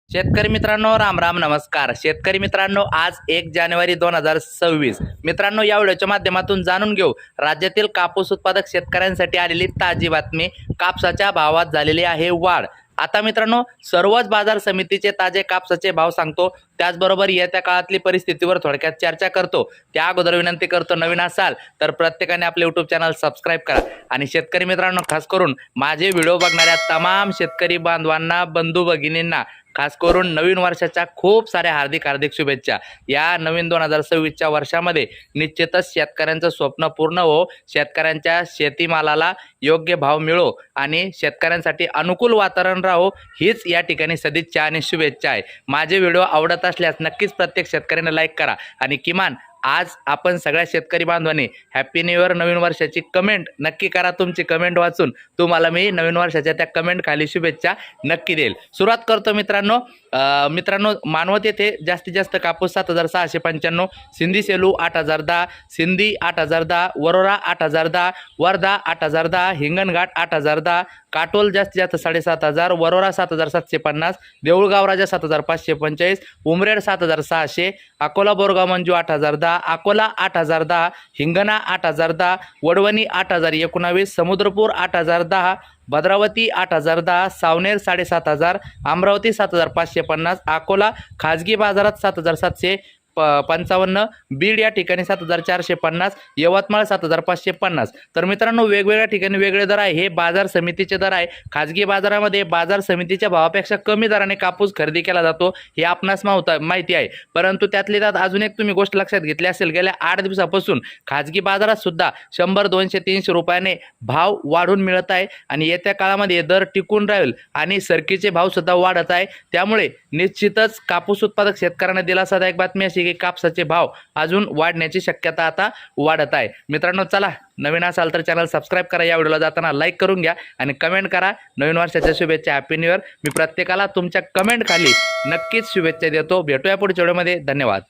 शेतकरी मित्रांनो, राम राम नमस्कार. शेतकरी मित्रांनो, आज 1 जानेवारी 2026. मित्रांनो, या व्हिडिओच्या माध्यमातून जाणून घेऊ राज्यातील कापूस उत्पादक शेतकऱ्यांसाठी आलेली ताजी बातमी. कापसाच्या भावात झालेली आहे वाढ. आता मित्रांनो, सर्वच बाजार समितीचे ताजे कापसाचे भाव सांगतो, त्याचबरोबर येत्या काळातली परिस्थितीवर थोडक्यात चर्चा करतो. त्या अगोदर विनंती करतो, नवीन असाल तर प्रत्येकाने आपले YouTube चॅनल सबस्क्राईब करा. आणि शेतकरी मित्रांनो, खास करून माझे व्हिडिओ बघणाऱ्या तमाम शेतकरी बांधवांना, बंधू भगिनींना खास करून नवीन वर्षाच्या खूप साऱ्या हार्दिक शुभेच्छा. या नवीन 2026च्या वर्षामध्ये निश्चितच शेतकऱ्यांचं स्वप्न पूर्ण हो, शेतकऱ्यांच्या शेतीमालाला योग्य भाव मिळो आणि शेतकऱ्यांसाठी अनुकूल वातावरण राहो, हीच या ठिकाणी सदिच्छा आणि शुभेच्छा आहे. माझे व्हिडिओ आवडत असल्यास नक्कीच प्रत्येक शेतकऱ्याने लाईक करा आणि किमान आज आपण सगळ्या शेतकरी बांधवांनी हॅपी न्यू इयर नवीन वर्षाची कमेंट नक्की करा. तुमची कमेंट वाचून तुम्हाला मी नवीन वर्षाच्या त्या कमेंट खाली शुभेच्छा नक्की देईल. सुरुवात करतो मित्रांनो. मानवत येथे जास्तीत जास्त कापूस 7695, सिंधी सेलू 8010, सिंधी 8010, वरोरा 8010, वर्धा 8010, हिंगणघाट 8010, काटोल जास्तीत जास्त 7500, वरोरा 7750, देऊळगाव राजा 7545, उमरेड 7600, अकोला बोरगाव मंजू 8010, अकोला 8010, हिंगणा 8010, वडवणी 8019, समुद्रपूर 8010, भद्रावती 8010, सावनेर 7500, अमरावती 7550, अकोला खाजगी बाजारात 7755, बीड या ठिकाणी 7450, यवतमाळ 7550. तर मित्रांनो, वेगवेगळ्या ठिकाणी वेगळे दर आहे. हे बाजार समितीचे दर आहे. खाजगी बाजारामध्ये बाजार समितीच्या भावापेक्षा कमी दराने कापूस खरेदी केला जातो, हे आपणास माहिती आहे. परंतु त्यातली त्यात अजून एक तुम्ही गोष्ट लक्षात घेतली असेल, गेल्या 8 दिवसापासून खाजगी बाजारात सुद्धा 100, 200, 300 रुपयाने भाव वाढून मिळत आहे आणि येत्या काळामध्ये दर टिकून राहील आणि सरकीचे भाव सुद्धा वाढत आहे. त्यामुळे निश्चितच कापूस उत्पादक शेतकऱ्यांना दिलासादायक बातमी अशी की कापसाचे भाव अजून वाढण्याची शक्यता आता वाढत आहे. मित्रांनो, चला, नवीन असाल तर चॅनल सबस्क्राईब करा, या व्हिडिओला जाताना लाईक करून घ्या आणि कमेंट करा. नवीन वर्षाच्या शुभेच्छा, हॅपी न्यू इयर. मी प्रत्येकाला तुमच्या कमेंट खाली नक्कीच शुभेच्छा देतो. भेटूया पुढच्या व्हिडिओमध्ये. धन्यवाद.